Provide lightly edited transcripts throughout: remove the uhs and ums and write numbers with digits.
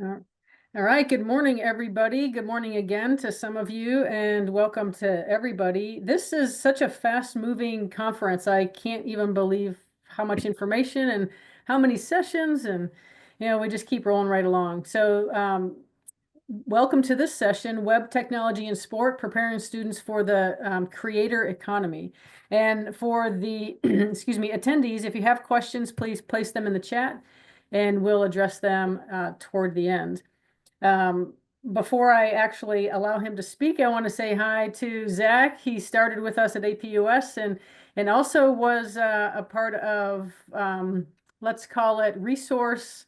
Uh, All right. Good morning, everybody. Good morning again to some of you, and welcome to everybody. This is such a fast-moving conference. I can't even believe how much information and how many sessions, and we just keep rolling right along. Welcome to this session, Web Technology and Sport, preparing students for the creator economy. And for the, excuse me, attendees, if you have questions, please place them in the chat, and we'll address them toward the end. Um, Before I actually allow him to speak, I want to say hi to Zach. He started with us at APUS and also was a part of, let's call it resource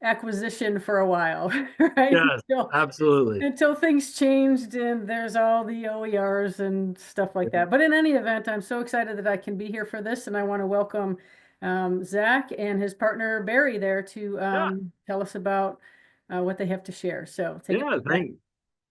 acquisition for a while, right? Yes, absolutely. Until things changed and there's all the OERs and stuff like that. But in any event, I'm so excited that I can be here for this, and I want to welcome Zach and his partner Barry there to Yeah, tell us about what they have to share. So take it yeah. away.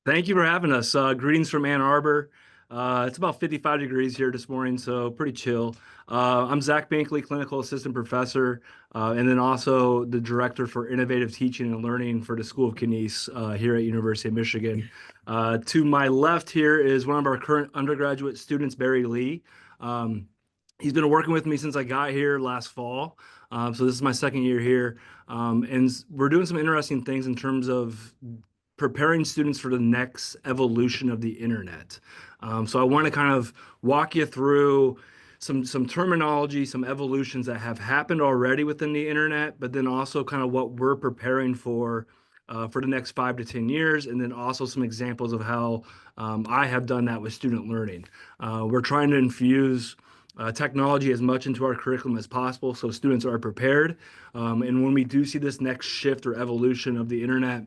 Thank you for having us. Greetings from Ann Arbor. It's about 55 degrees here this morning, so pretty chill. I'm Zach Bankley, clinical assistant professor, and then also the director for innovative teaching and learning for the School of Kines here at University of Michigan. To my left here is one of our current undergraduate students, Barry Lee. Um, he's been working with me since I got here last fall. So this is my second year here. And we're doing some interesting things in terms of preparing students for the next evolution of the internet. So I want to kind of walk you through some terminology, some evolutions that have happened already within the internet, but then also kind of what we're preparing for the next 5 to 10 years, and then also some examples of how I have done that with student learning. We're trying to infuse technology as much into our curriculum as possible so students are prepared. And when we do see this next shift or evolution of the internet,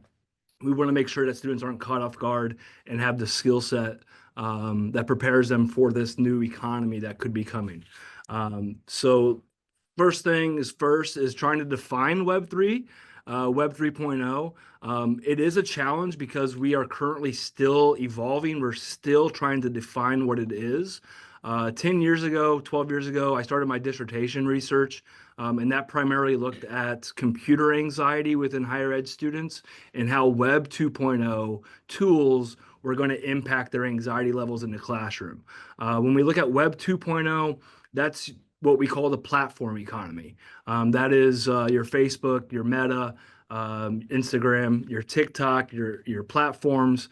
we want to make sure that students aren't caught off guard and have the skill set that prepares them for this new economy that could be coming. So first thing is first is trying to define Web3, Web 3.0. It is a challenge because we are currently still evolving. We're still trying to define what it is. 10 years ago, 12 years ago, I started my dissertation research, and that primarily looked at computer anxiety within higher ed students and how Web 2.0 tools were going to impact their anxiety levels in the classroom. When we look at Web 2.0, that's what we call the platform economy. That is your Facebook, your Meta, Instagram, your TikTok, your platforms,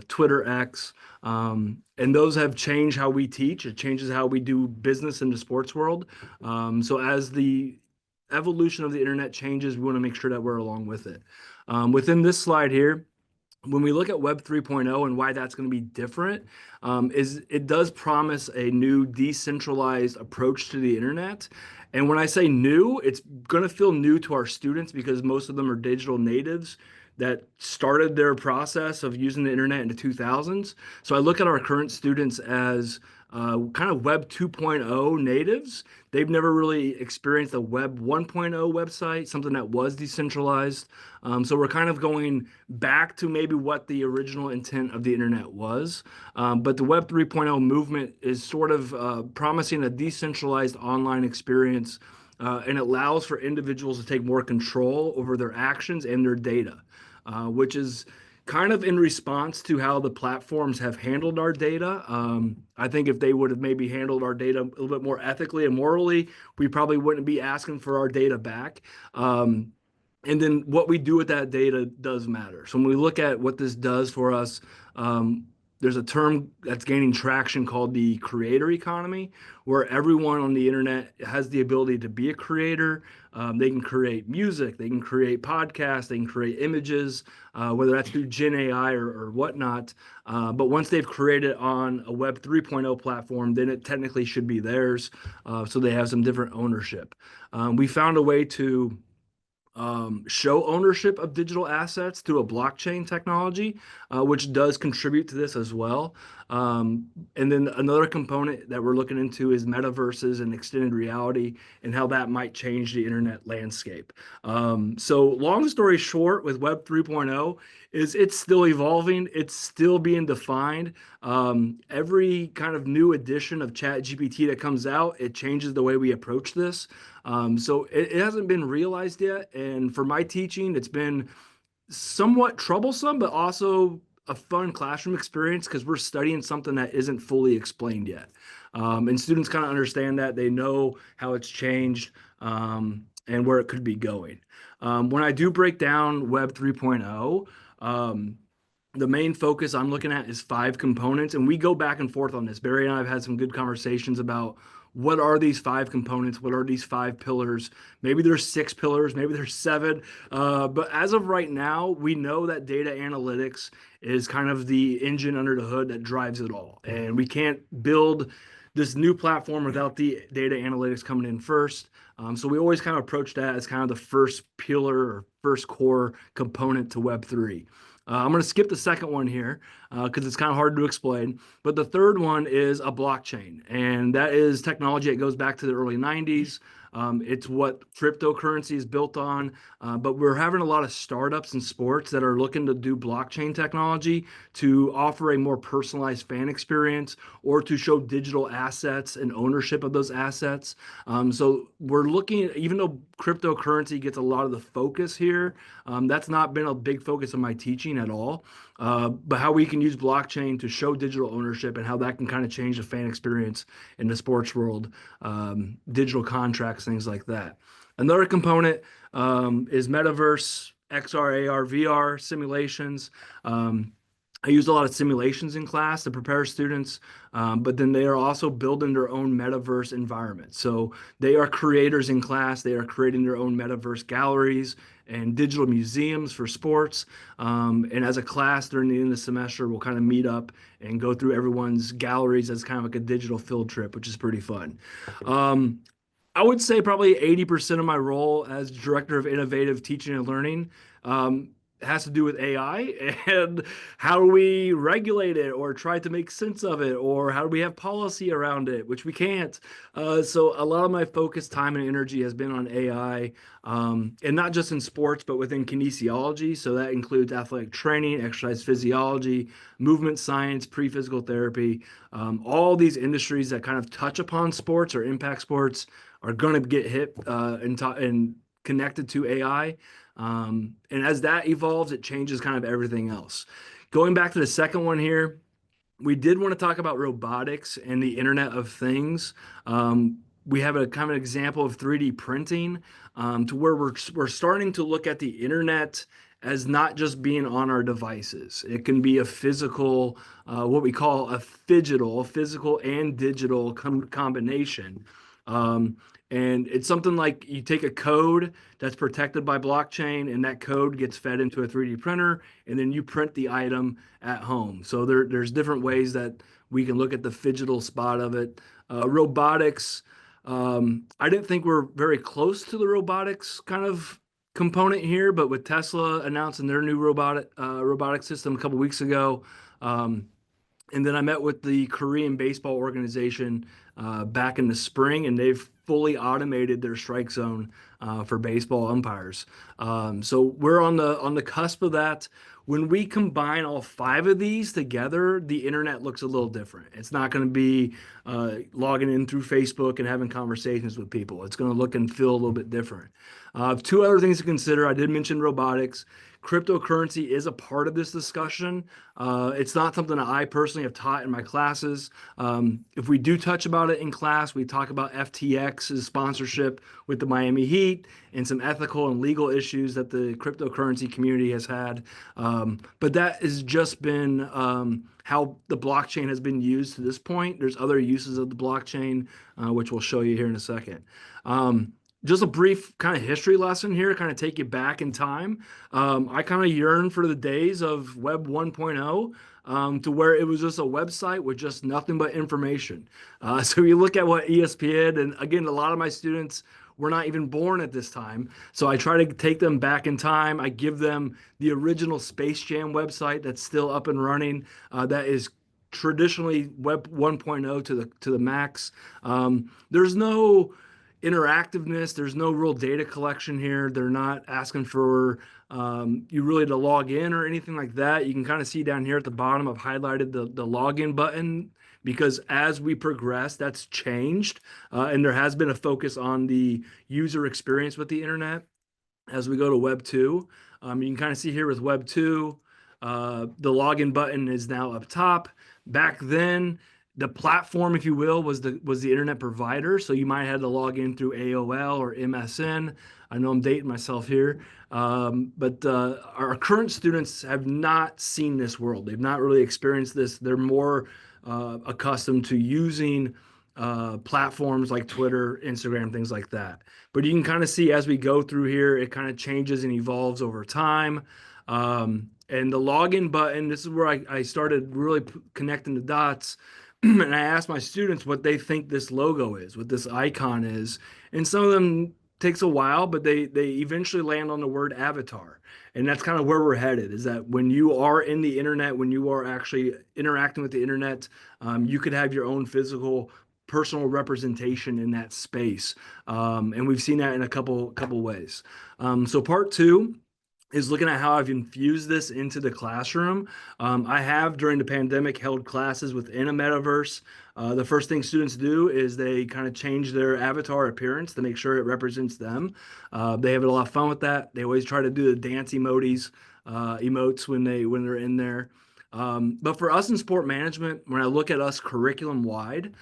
Twitter X, and those have changed how we teach. It changes how we do business in the sports world. So as the evolution of the internet changes, we want to make sure that we're along with it. Within this slide here, when we look at Web 3.0 and why that's going to be different, is it does promise a new decentralized approach to the internet. And when I say new, it's going to feel new to our students because most of them are digital natives that started their process of using the internet in the 2000s. So I look at our current students as kind of Web 2.0 natives. They've never really experienced a Web 1.0 website, something that was decentralized. So we're kind of going back to maybe what the original intent of the internet was. But the Web 3.0 movement is sort of promising a decentralized online experience, and it allows for individuals to take more control over their actions and their data, which is kind of in response to how the platforms have handled our data. I think if they would have maybe handled our data a little bit more ethically and morally, we probably wouldn't be asking for our data back. And then what we do with that data does matter. So when we look at what this does for us, there's a term that's gaining traction called the creator economy, where everyone on the internet has the ability to be a creator. They can create music, they can create podcasts, they can create images, whether that's through Gen AI or whatnot. But once they've created on a Web 3.0 platform, then it technically should be theirs. So they have some different ownership. We found a way to show ownership of digital assets through a blockchain technology, which does contribute to this as well. And then another component that we're looking into is metaverses and extended reality and how that might change the internet landscape. So long story short, with Web 3.0 is it's still evolving. It's still being defined. Every kind of new edition of ChatGPT that comes out, it changes the way we approach this. So it hasn't been realized yet. And for my teaching, it's been somewhat troublesome, but also a fun classroom experience because we're studying something that isn't fully explained yet. And students kind of understand that. They know how it's changed and where it could be going. When I do break down Web 3.0, the main focus I'm looking at is 5 components, and we go back and forth on this. Barry and I have had some good conversations about what are these 5 components? What are these 5 pillars? Maybe there's 6 pillars, maybe there's 7. But as of right now, we know that data analytics is kind of the engine under the hood that drives it all. And we can't build this new platform without the data analytics coming in first. So we always kind of approach that as kind of the first pillar or first core component to Web3. I'm going to skip the second one here because it's kind of hard to explain. But the third one is a blockchain, and that is technology that goes back to the early 90s. It's what cryptocurrency is built on, but we're having a lot of startups and sports that are looking to do blockchain technology to offer a more personalized fan experience or to show digital assets and ownership of those assets. So we're looking at, even though cryptocurrency gets a lot of the focus here, that's not been a big focus of my teaching at all. But how we can use blockchain to show digital ownership and how that can kind of change the fan experience in the sports world, digital contracts, things like that. Another component is metaverse, XR, AR, VR simulations. I use a lot of simulations in class to prepare students, but then they are also building their own metaverse environment. So they are creators in class. They are creating their own metaverse galleries and digital museums for sports. And as a class during the end of the semester, we'll kind of meet up and go through everyone's galleries as kind of like a digital field trip, which is pretty fun. I would say probably 80% of my role as Director of Innovative Teaching and Learning has to do with AI and how do we regulate it or try to make sense of it, or how do we have policy around it, which we can't. So a lot of my focus, time, and energy has been on AI, and not just in sports, but within kinesiology. So that includes athletic training, exercise physiology, movement science, pre-physical therapy. All these industries that kind of touch upon sports or impact sports are going to get hit and connected to AI. And as that evolves, it changes kind of everything else. Going back to the second one here, we did want to talk about robotics and the Internet of Things. We have a kind of example of 3D printing to where we're starting to look at the internet as not just being on our devices. It can be a physical, what we call a physical and digital combination. And it's something like you take a code that's protected by blockchain, and that code gets fed into a 3D printer, and then you print the item at home. So there's different ways that we can look at the phygital spot of it. Robotics, I didn't think we're very close to the robotics kind of component here, but with Tesla announcing their new robotic system a couple weeks ago, and then I met with the Korean baseball organization back in the spring, and they've fully automated their strike zone for baseball umpires. So we're on the cusp of that. When we combine all 5 of these together, the internet looks a little different. It's not going to be logging in through Facebook and having conversations with people. It's going to look and feel a little bit different. 2 other things to consider. I did mention robotics. Cryptocurrency is a part of this discussion. It's not something that I personally have taught in my classes. If we do touch about it in class, we talk about FTX's sponsorship with the Miami Heat and some ethical and legal issues that the cryptocurrency community has had. But that has just been how the blockchain has been used to this point. There's other uses of the blockchain, which we'll show you here in a second. Just a brief kind of history lesson here, kind of take you back in time. I kind of yearn for the days of Web 1.0 to where it was just a website with just nothing but information. So you look at what ESPN, and again, a lot of my students were not even born at this time. So I try to take them back in time. I give them the original Space Jam website that's still up and running. That is traditionally Web 1.0 to the max. There's no interactiveness. There's no real data collection here. They're not asking for you really to log in or anything like that. You can kind of see down here at the bottom, I've highlighted the login button because as we progress, that's changed. And there has been a focus on the user experience with the internet. as we go to Web 2. You can kind of see here with Web 2, the login button is now up top. Back then, the platform, if you will, was the internet provider. So you might have to log in through AOL or MSN. I know I'm dating myself here, but our current students have not seen this world. They've not really experienced this. They're more accustomed to using platforms like Twitter, Instagram, things like that. But you can kind of see as we go through here, it kind of changes and evolves over time. And the login button, this is where I started really connecting the dots. And I asked my students what they think this logo is, what this icon is. And some of them takes a while, but they eventually land on the word avatar. And that's kind of where we're headed, is that when you are in the internet, when you are actually interacting with the internet, you could have your own physical personal representation in that space. And we've seen that in a couple ways. So part 2 is looking at how I've infused this into the classroom. I have, during the pandemic, held classes within a metaverse. The first thing students do is they kind of change their avatar appearance to make sure it represents them. They have a lot of fun with that. They always try to do the dance emotes when they're in there. But for us in sport management, when I look at us curriculum wide,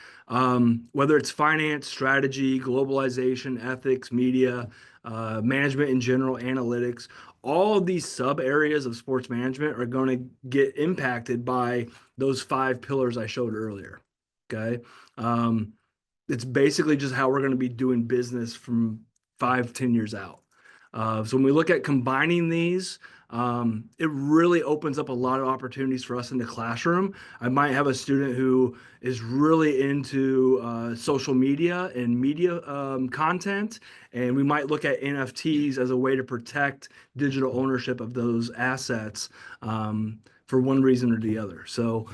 whether it's finance, strategy, globalization, ethics, media, management in general, analytics, all of these sub areas of sports management are going to get impacted by those 5 pillars I showed earlier. Okay. It's basically just how we're going to be doing business from 5-10 years out. So when we look at combining these, it really opens up a lot of opportunities for us in the classroom. I might have a student who is really into social media and media content, and we might look at NFTs as a way to protect digital ownership of those assets for one reason or the other. So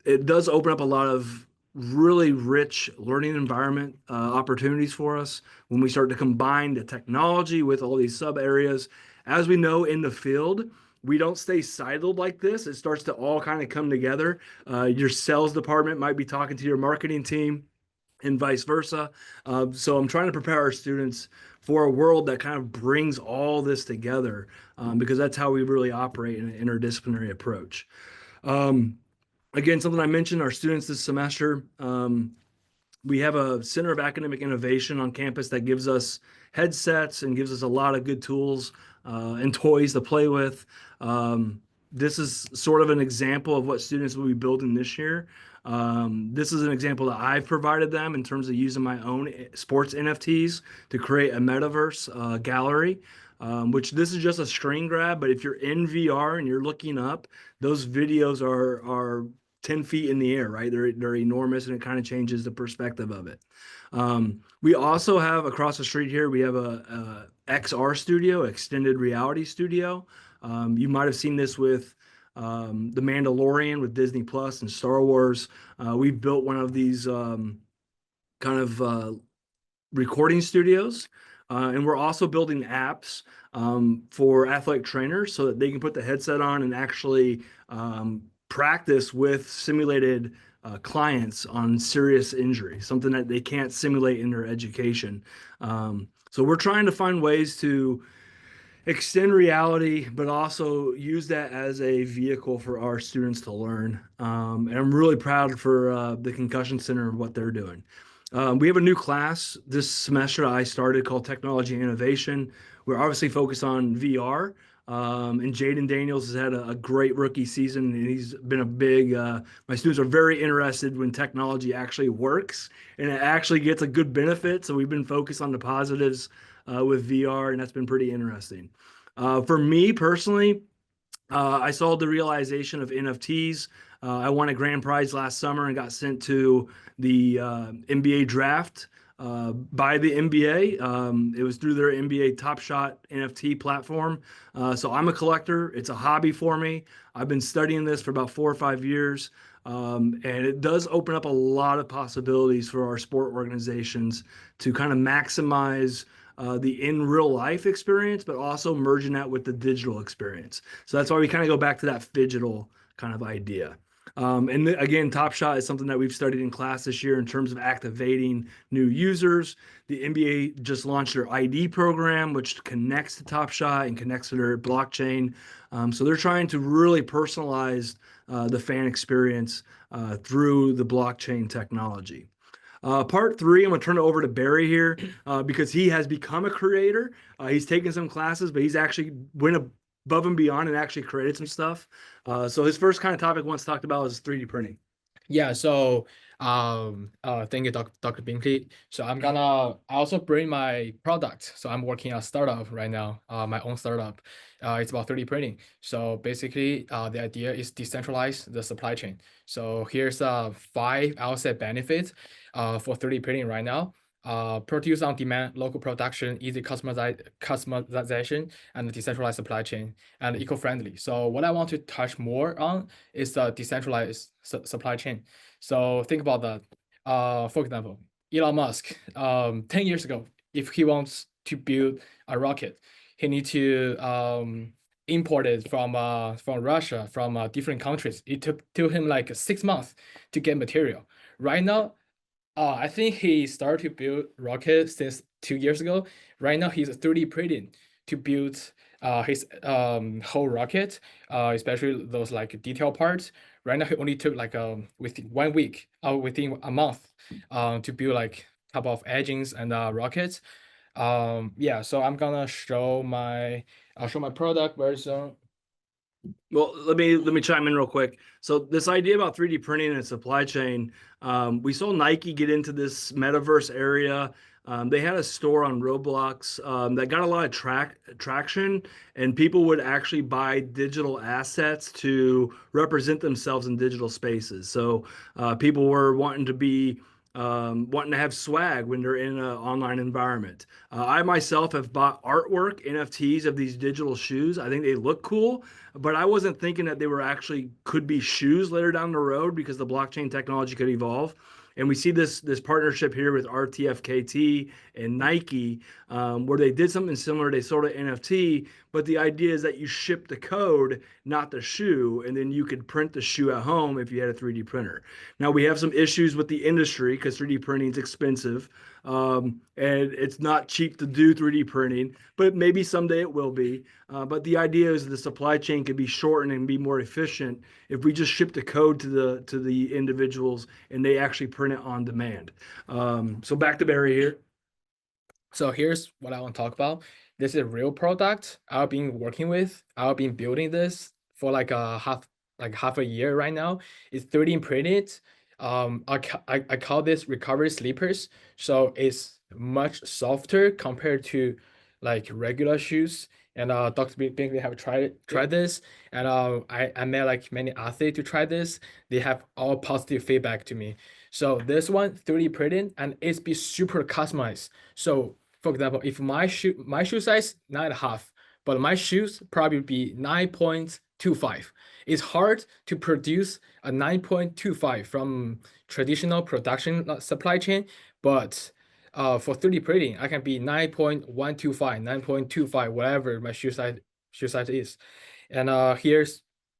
it does open up a lot of really rich learning environment opportunities for us when we start to combine the technology with all these sub areas. As we know in the field, we don't stay siloed like this. It starts to all kind of come together. Your sales department might be talking to your marketing team and vice versa. So I'm trying to prepare our students for a world that kind of brings all this together because that's how we really operate in an interdisciplinary approach. Again, something I mentioned, our students this semester, we have a Center of Academic Innovation on campus that gives us headsets and gives us a lot of good tools and toys to play with. This is sort of an example of what students will be building this year. This is an example that I've provided them in terms of using my own sports NFTs to create a metaverse gallery. Which this is just a screen grab, but if you're in VR and you're looking up, those videos are 10 feet in the air, right? They're enormous, and it kind of changes the perspective of it. We also have across the street here, we have a XR studio, extended reality studio. You might have seen this with The Mandalorian with Disney Plus and Star Wars. We've built one of these recording studios. And we're also building apps for athletic trainers so that they can put the headset on and actually practice with simulated clients on serious injury, something that they can't simulate in their education. So we're trying to find ways to extend reality, but also use that as a vehicle for our students to learn. And I'm really proud for the Concussion Center and what they're doing. We have a new class this semester I started called Technology and Innovation. We're obviously focused on VR. And Jaden Daniels has had a great rookie season, and he's been a big, my students are very interested when technology actually works and it actually gets a good benefit. So we've been focused on the positives with VR, and that's been pretty interesting. For me personally, I saw the realization of NFTs. I won a grand prize last summer and got sent to the NBA draft by the NBA. It was through their NBA Top Shot NFT platform. So I'm a collector. It's a hobby for me. I've been studying this for about 4 or 5 years. And it does open up a lot of possibilities for our sport organizations to kind of maximize the in real life experience, but also merging that with the digital experience. So that's why we kind of go back to that phygital kind of idea. Again, Top Shot is something that we've studied in class this year in terms of activating new users. The NBA just launched their ID program, which connects to Top Shot and connects to their blockchain. So they're trying to really personalize the fan experience through the blockchain technology. Part three, I'm going to turn it over to Barry here because he has become a creator. He's taken some classes, but he's actually went above and beyond and actually created some stuff. So his first kind of topic once talked about was 3D printing. Yeah, so thank you, Dr. Binkley. So I also bring my product. So I'm working on a startup right now, my own startup. It's about 3D printing. So basically, the idea is decentralize the supply chain. So here's 5, I would say, benefits for 3D printing right now. Produce on demand, local production, easy customization, and decentralized supply chain, and eco-friendly. So what I want to touch more on is the decentralized supply chain. So think about that. For example, Elon Musk, 10 years ago, if he wants to build a rocket, he need to import it from Russia, from different countries. It took him like 6 months to get material. Right now, I think he started to build rocket since 2 years ago. Right now, he's 3D printing to build his whole rocket, especially those like detail parts. Right now, he only took like within 1 week, within a month, to build like couple of engines and rockets. Yeah, so I'm gonna I'll show my product very soon. Well, let me chime in real quick. So this idea about 3D printing and supply chain, we saw Nike get into this metaverse area. They had a store on Roblox that got a lot of traction, and people would actually buy digital assets to represent themselves in digital spaces. So people were wanting to have swag when they're in an online environment. I myself have bought artwork, NFTs of these digital shoes. I think they look cool, but I wasn't thinking that they were actually could be shoes later down the road because the blockchain technology could evolve. And we see this partnership here with RTFKT and Nike, where they did something similar. They sold an NFT, but the idea is that you ship the code, not the shoe, and then you could print the shoe at home if you had a 3D printer. Now we have some issues with the industry because 3D printing is expensive, and it's not cheap to do 3D printing, but maybe someday it will be. But the idea is the supply chain could be shortened and be more efficient if we just ship the code to the individuals and they actually print it on demand. So back to Barry here. So here's what I want to talk about. This is a real product I've been working with. I've been building this for like half a year right now. It's 3D printed. I call this recovery sleepers. So it's much softer compared to like regular shoes. And Dr. Binkley have tried this, and I met like many athletes to try this. They have all positive feedback to me. So this one 3D printed and it's be super customized. So for example, if my shoe size 9.5, but my shoes probably be 9.25. It's hard to produce a 9.25 from traditional production supply chain, but for 3D printing, I can be 9.125, 9.25, whatever my shoe size is. And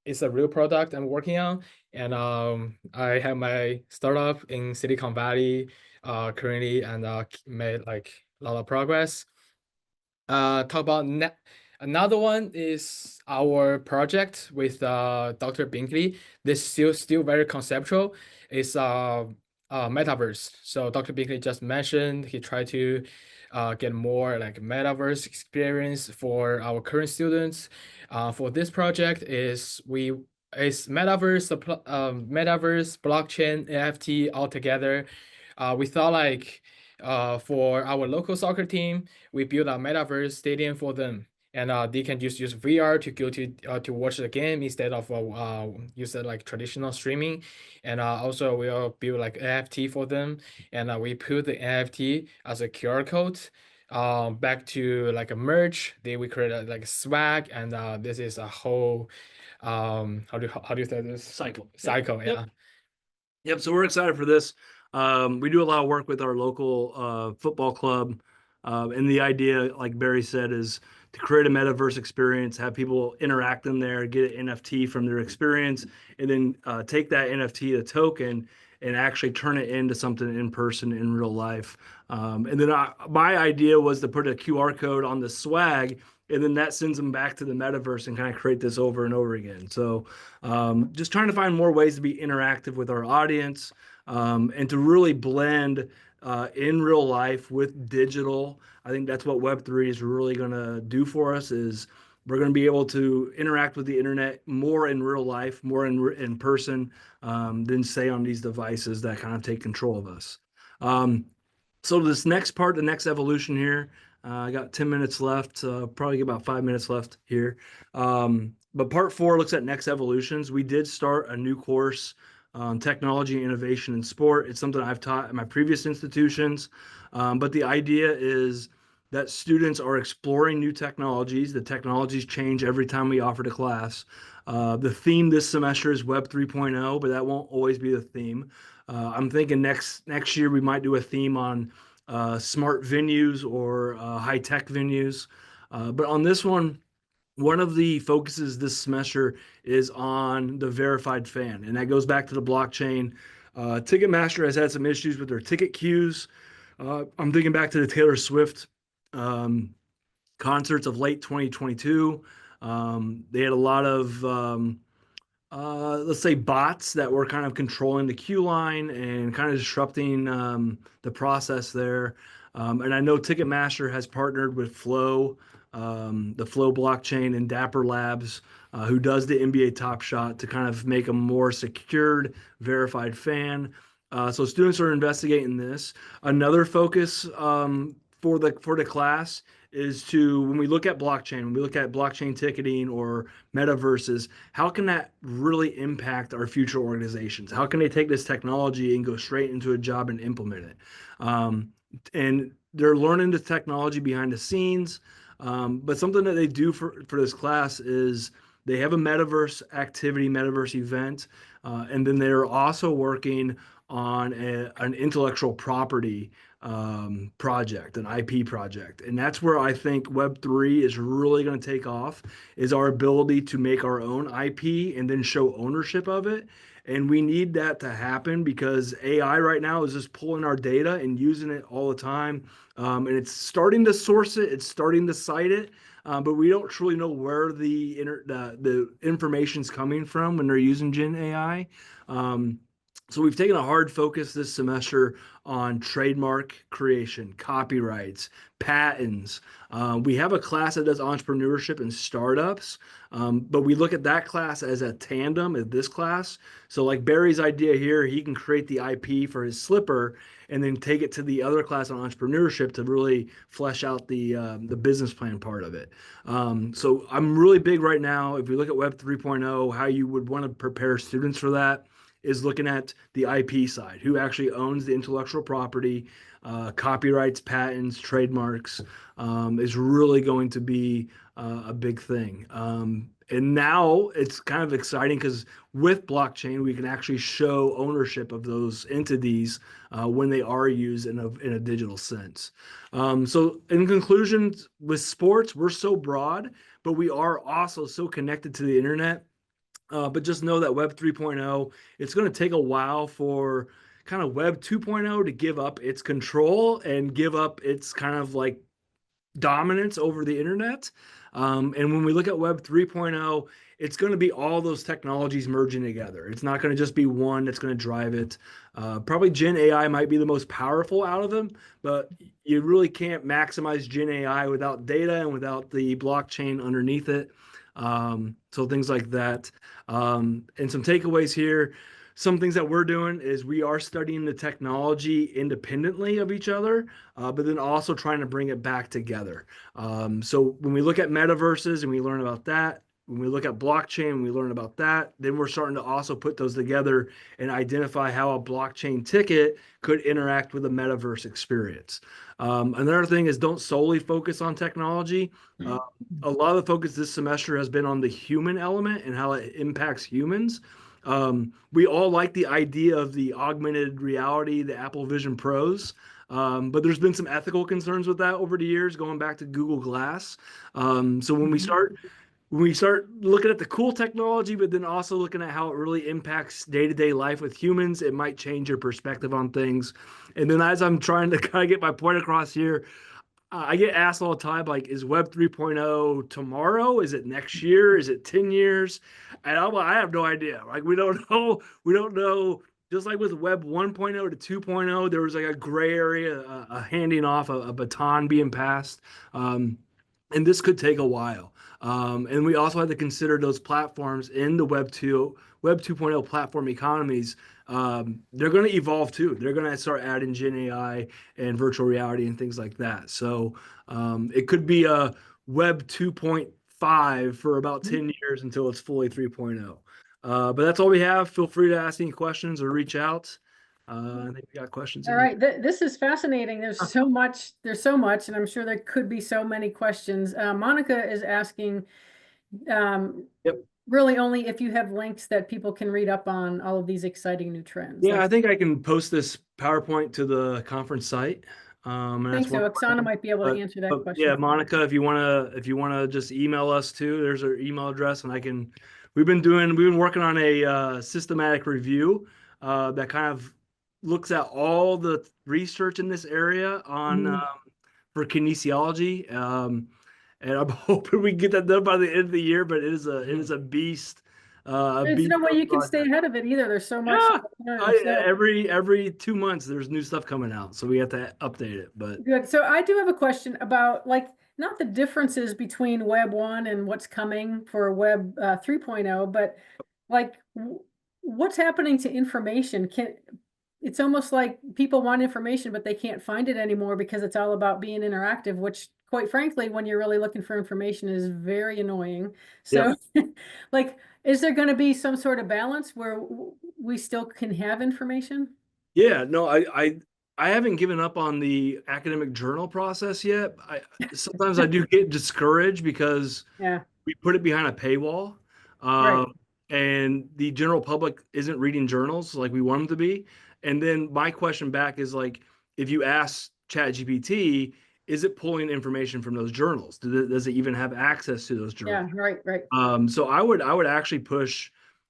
it's a real product I'm working on. And I have my startup in Silicon Valley currently, and made like a lot of progress. Talk about another one is our project with Dr. Binkley. This is still very conceptual. It's metaverse. So Dr. Binkley just mentioned he tried to get more like metaverse experience for our current students. For this project is metaverse, metaverse, blockchain, NFT all together. We thought like for our local soccer team, we built a metaverse stadium for them, and they can just use VR to go to watch the game instead of use like traditional streaming. And also we'll build like NFT for them, and we put the NFT as a QR code back to like a merch. Then we create like a swag, and this is a whole how do you say this? Cycle. Yeah. Yep. Yep. So we're excited for this. We do a lot of work with our local football club And the idea, like Barry said, is to create a metaverse experience, have people interact in there, get an NFT from their experience, and then take that NFT, a token, and actually turn it into something in person in real life. And then my idea was to put a QR code on the swag, and then that sends them back to the metaverse and kind of create this over and over again. So just trying to find more ways to be interactive with our audience, and to really blend in real life with digital. I think that's what Web3 is really going to do for us, is we're going to be able to interact with the internet more in real life, more in person, than say on these devices that kind of take control of us. So this next part, the next evolution here, I got 10 minutes left, probably about 5 minutes left here. But part 4 looks at next evolutions. We did start a new course on technology and innovation in sport. It's something I've taught at my previous institutions. But the idea is that students are exploring new technologies. The technologies change every time we offer the class. The theme this semester is Web 3.0, but that won't always be the theme. I'm thinking next year we might do a theme on smart venues or high-tech venues. But on this one of the focuses this semester is on the verified fan, and that goes back to the blockchain. Ticketmaster has had some issues with their ticket queues. I'm thinking back to the Taylor Swift concerts of late 2022. They had a lot of let's say bots that were kind of controlling the queue line and kind of disrupting the process there. And I know Ticketmaster has partnered with Flow, the Flow blockchain, and Dapper Labs, who does the NBA Top Shot, to kind of make a more secured, verified fan. So students are investigating this. Another focus for the class is to, when we look at blockchain, when we look at blockchain ticketing or metaverses, how can that really impact our future organizations? How can they take this technology and go straight into a job and implement it? And they're learning the technology behind the scenes. But something that they do for this class is they have a metaverse activity, metaverse event, and then they're also working on an intellectual property project, an IP project. And that's where I think Web3 is really going to take off, is our ability to make our own IP and then show ownership of it. And we need that to happen because AI right now is just pulling our data and using it all the time. And it's starting to source it, it's starting to cite it, but we don't truly know where the information's coming from when they're using Gen AI. So we've taken a hard focus this semester on trademark creation, copyrights, patents. We have a class that does entrepreneurship and startups, but we look at that class as a tandem of this class. So like Barry's idea here, he can create the IP for his slipper and then take it to the other class on entrepreneurship to really flesh out the business plan part of it. So I'm really big right now, if we look at Web 3.0, how you would want to prepare students for that is looking at the IP side, who actually owns the intellectual property, copyrights, patents, trademarks, is really going to be a big thing. And now it's kind of exciting because with blockchain, we can actually show ownership of those entities when they are used in a digital sense. So in conclusion, with sports, we're so broad, but we are also so connected to the internet. But just know that Web 3.0, it's going to take a while for kind of Web 2.0 to give up its control and give up its kind of like dominance over the internet. And when we look at Web 3.0, it's going to be all those technologies merging together. It's not going to just be one that's going to drive it. Probably Gen AI might be the most powerful out of them, but you really can't maximize Gen AI without data and without the blockchain underneath it. So things like that. And some takeaways here. Some things that we're doing is we are studying the technology independently of each other, but then also trying to bring it back together. So when we look at metaverses and we learn about that, when we look at blockchain and we learn about that, then we're starting to also put those together and identify how a blockchain ticket could interact with a metaverse experience. Another thing is don't solely focus on technology. A lot of the focus this semester has been on the human element and how it impacts humans. We all like the idea of the augmented reality, the Apple Vision Pros. But there's been some ethical concerns with that over the years, going back to Google Glass. So when we start looking at the cool technology, but then also looking at how it really impacts day-to-day life with humans, it might change your perspective on things. And then as I'm trying to kind of get my point across here, I get asked all the time, like, is Web 3.0 tomorrow? Is it next year? Is it 10 years? And I have no idea. Like, we don't know. We don't know. Just like with Web 1.0 to 2.0, there was like a gray area, a handing off, a baton being passed. And this could take a while. And we also had to consider those platforms in the Web 2.0 platform economies. They're going to evolve too. They're going to start adding Gen AI and virtual reality and things like that. So it could be a Web 2.5 for about 10 years until it's fully 3.0. But that's all we have. Feel free to ask any questions or reach out. I think we got questions. All right, this is fascinating. There's so much, and I'm sure there could be so many questions. Monica is asking, really only if you have links that people can read up on all of these exciting new trends. Yeah, I think I can post this PowerPoint to the conference site. I think so. Oksana might be able to answer that question. Yeah, Monica, if you wanna just email us too, there's our email address, and we've been working on a systematic review that kind of looks at all the research in this area on for kinesiology. And I'm hoping we can get that done by the end of the year, but it is a beast. There's no way you can stay ahead of it either. There's so much. Every 2 months there's new stuff coming out, so we have to update it. But good. So I do have a question about, like, not the differences between Web 1 and what's coming for Web 3.0, but like what's happening to information? It's almost like people want information, but they can't find it anymore because it's all about being interactive, which, quite frankly, when you're really looking for information, is very annoying. So like, is there going to be some sort of balance where we still can have information? Yeah, no, I haven't given up on the academic journal process yet. Sometimes I do get discouraged because we put it behind a paywall. And the general public isn't reading journals like we want them to be. And then my question back is, like, if you ask ChatGPT, is it pulling information from those journals? Does it even have access to those journals? Yeah, right. So I would actually push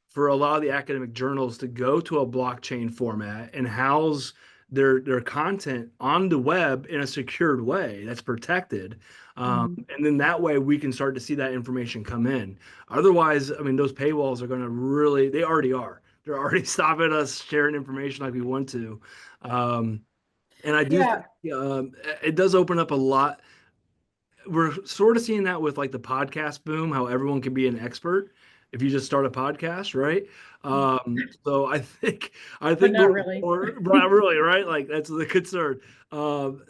for a lot of the academic journals to go to a blockchain format and house their content on the web in a secured way that's protected. And then that way we can start to see that information come in. Otherwise, I mean, those paywalls are going to they already are. They're already stopping us sharing information like we want to. And I do think, it does open up a lot. We're sort of seeing that with like the podcast boom, how everyone can be an expert if you just start a podcast, right? So I think not really. Not really, right? Like, that's the concern.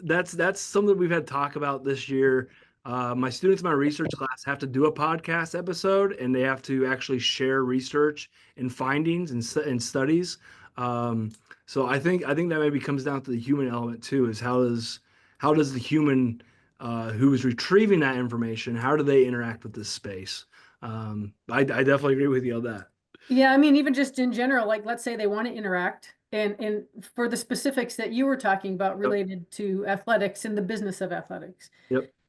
That's something we've had talk about this year. My students in my research class have to do a podcast episode, and they have to actually share research and findings and studies. So I think that maybe comes down to the human element too, is how does the human who is retrieving that information, how do they interact with this space? I definitely agree with you on that. Yeah, I mean, even just in general, like, let's say they want to interact, and for the specifics that you were talking about related to athletics and the business of athletics.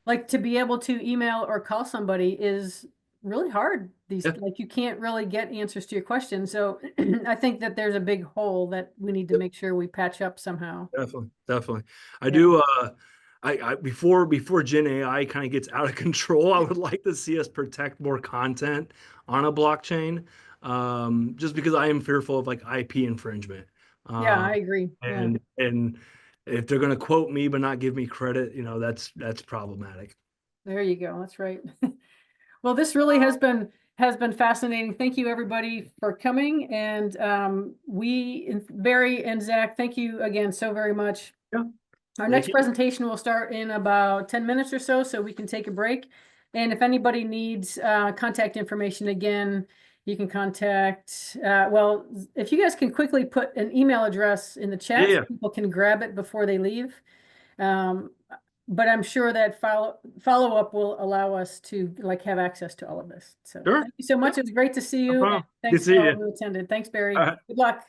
Like, to be able to email or call somebody is really hard. Like, you can't really get answers to your questions. So I think that there's a big hole that we need to make sure we patch up somehow. Definitely. I do. Before Gen AI kind of gets out of control, I would like to see us protect more content on a blockchain, just because I am fearful of like IP infringement. Yeah, I agree. And if they're going to quote me but not give me credit, that's problematic. There you go. That's right. Well, this really has been fascinating. Thank you, everybody, for coming. And Barry and Zach, thank you again so very much. Our next presentation will start in about 10 minutes or so we can take a break. And if anybody needs contact information, again, you can contact, well, if you guys can quickly put an email address in the chat, so people can grab it before they leave. But I'm sure that follow-up will allow us to have access to all of this. So thank you so much. It was great to see you. No problem. Thanks to all who attended. Thanks, Barry. Good luck.